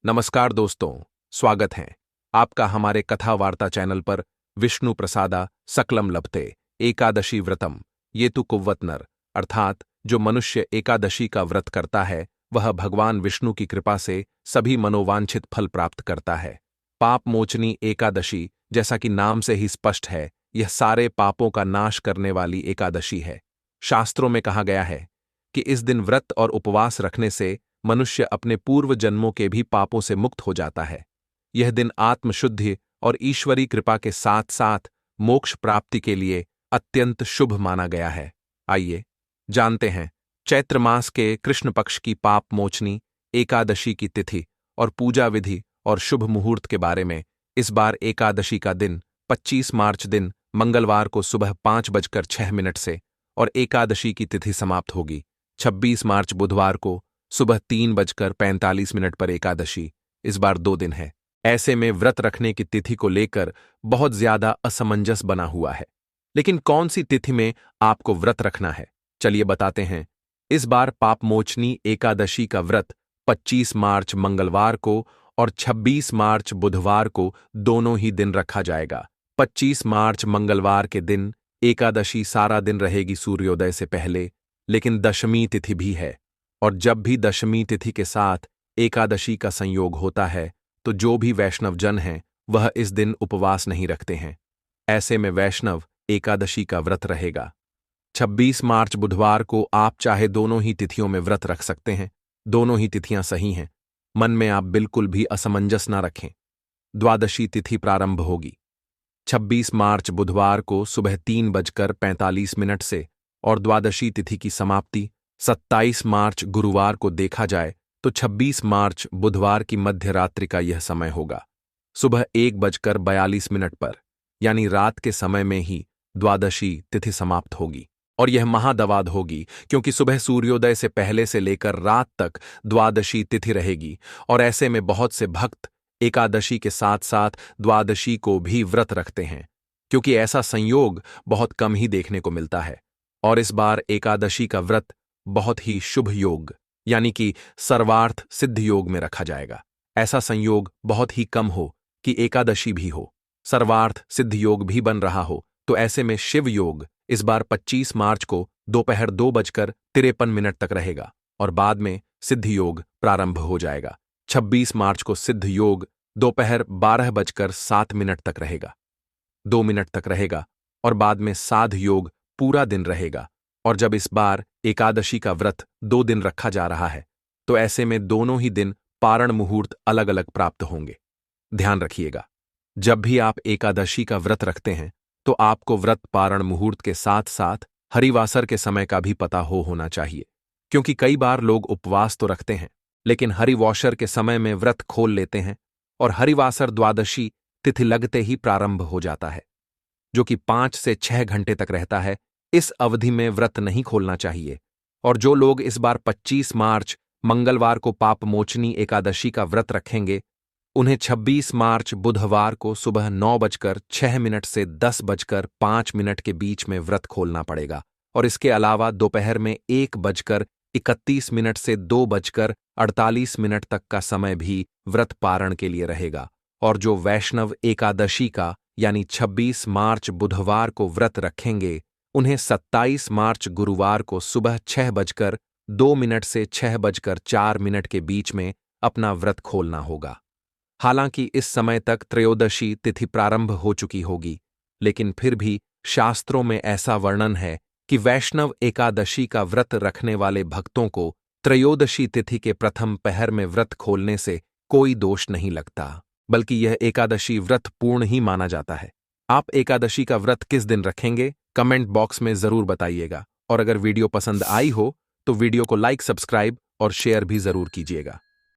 नमस्कार दोस्तों, स्वागत है आपका हमारे कथा वार्ता चैनल पर। विष्णु प्रसादा सकलम लभते एकादशी व्रतम ये तु कुव्वतनर, अर्थात जो मनुष्य एकादशी का व्रत करता है वह भगवान विष्णु की कृपा से सभी मनोवांछित फल प्राप्त करता है। पाप मोचनी एकादशी, जैसा कि नाम से ही स्पष्ट है, यह सारे पापों का नाश करने वाली एकादशी है। शास्त्रों में कहा गया है कि इस दिन व्रत और उपवास रखने से मनुष्य अपने पूर्व जन्मों के भी पापों से मुक्त हो जाता है। यह दिन आत्मशुद्धि और ईश्वरी कृपा के साथ साथ मोक्ष प्राप्ति के लिए अत्यंत शुभ माना गया है। आइए जानते हैं चैत्र मास के कृष्ण पक्ष की पाप मोचनी एकादशी की तिथि और पूजा विधि और शुभ मुहूर्त के बारे में। इस बार एकादशी का दिन 25 मार्च दिन मंगलवार को सुबह 5:06 से और एकादशी की तिथि समाप्त होगी 26 मार्च बुधवार को सुबह 3:45 पर एकादशी। इस बार 2 दिन है। ऐसे में व्रत रखने की तिथि को लेकर बहुत ज्यादा असमंजस बना हुआ है। लेकिन कौन सी तिथि में आपको व्रत रखना है, चलिए बताते हैं। इस बार पापमोचनी एकादशी का व्रत 25 मार्च मंगलवार को और 26 मार्च बुधवार को दोनों ही दिन रखा जाएगा। 25 मार्च मंगलवार के दिन एकादशी सारा दिन रहेगी सूर्योदय से पहले, लेकिन दशमी तिथि भी है। और जब भी दशमी तिथि के साथ एकादशी का संयोग होता है तो जो भी वैष्णव जन हैं वह इस दिन उपवास नहीं रखते हैं। ऐसे में वैष्णव एकादशी का व्रत रहेगा। 26 मार्च बुधवार को आप चाहे दोनों ही तिथियों में व्रत रख सकते हैं। दोनों ही तिथियां सही हैं। मन में आप बिल्कुल भी असमंजस ना रखें। द्वादशी तिथि प्रारंभ होगी 26 मार्च बुधवार को सुबह 3:45 से और द्वादशी तिथि की समाप्ति 27 मार्च गुरुवार को देखा जाए तो 26 मार्च बुधवार की मध्य रात्रि का यह समय होगा। सुबह 1:42 पर, यानी रात के समय में ही द्वादशी तिथि समाप्त होगी। और यह महादवाद होगी क्योंकि सुबह सूर्योदय से पहले से लेकर रात तक द्वादशी तिथि रहेगी। और ऐसे में बहुत से भक्त एकादशी के साथ साथ द्वादशी को भी व्रत रखते हैं, क्योंकि ऐसा संयोग बहुत कम ही देखने को मिलता है। और इस बार एकादशी का व्रत बहुत ही शुभ योग, यानी कि सर्वार्थ सिद्ध योग में रखा जाएगा। ऐसा संयोग बहुत ही कम हो कि एकादशी भी हो, सर्वार्थ सिद्ध योग भी बन रहा हो। तो ऐसे में शिव योग इस बार 25 मार्च को दोपहर 2:53 तक रहेगा और बाद में सिद्ध योग प्रारंभ हो जाएगा। 26 मार्च को सिद्ध योग दोपहर 12:07 तक रहेगा, 2 मिनट तक रहेगा और बाद में साध योग पूरा दिन रहेगा। और जब इस बार एकादशी का व्रत 2 दिन रखा जा रहा है तो ऐसे में दोनों ही दिन पारण मुहूर्त अलग अलग प्राप्त होंगे। ध्यान रखिएगा, जब भी आप एकादशी का व्रत रखते हैं तो आपको व्रत पारण मुहूर्त के साथ साथ हरिवासर के समय का भी पता होना चाहिए, क्योंकि कई बार लोग उपवास तो रखते हैं लेकिन हरिवासर के समय में व्रत खोल लेते हैं और हरिवासर द्वादशी तिथि लगते ही प्रारंभ हो जाता है, जो कि 5 से 6 घंटे तक रहता है। इस अवधि में व्रत नहीं खोलना चाहिए। और जो लोग इस बार 25 मार्च मंगलवार को पापमोचनी एकादशी का व्रत रखेंगे, उन्हें 26 मार्च बुधवार को सुबह 9:06 से 10:05 के बीच में व्रत खोलना पड़ेगा। और इसके अलावा दोपहर में 1:31 से 2:48 तक का समय भी व्रत पारण के लिए रहेगा। और जो वैष्णव एकादशी का यानी 26 मार्च बुधवार को व्रत रखेंगे, उन्हें 27 मार्च गुरुवार को सुबह 6:02 से 6:04 के बीच में अपना व्रत खोलना होगा। हालांकि इस समय तक त्रयोदशी तिथि प्रारंभ हो चुकी होगी, लेकिन फिर भी शास्त्रों में ऐसा वर्णन है कि वैष्णव एकादशी का व्रत रखने वाले भक्तों को त्रयोदशी तिथि के प्रथम पहर में व्रत खोलने से कोई दोष नहीं लगता, बल्कि यह एकादशी व्रत पूर्ण ही माना जाता है। आप एकादशी का व्रत किस दिन रखेंगे, कमेंट बॉक्स में जरूर बताइएगा। और अगर वीडियो पसंद आई हो तो वीडियो को लाइक, सब्सक्राइब और शेयर भी जरूर कीजिएगा।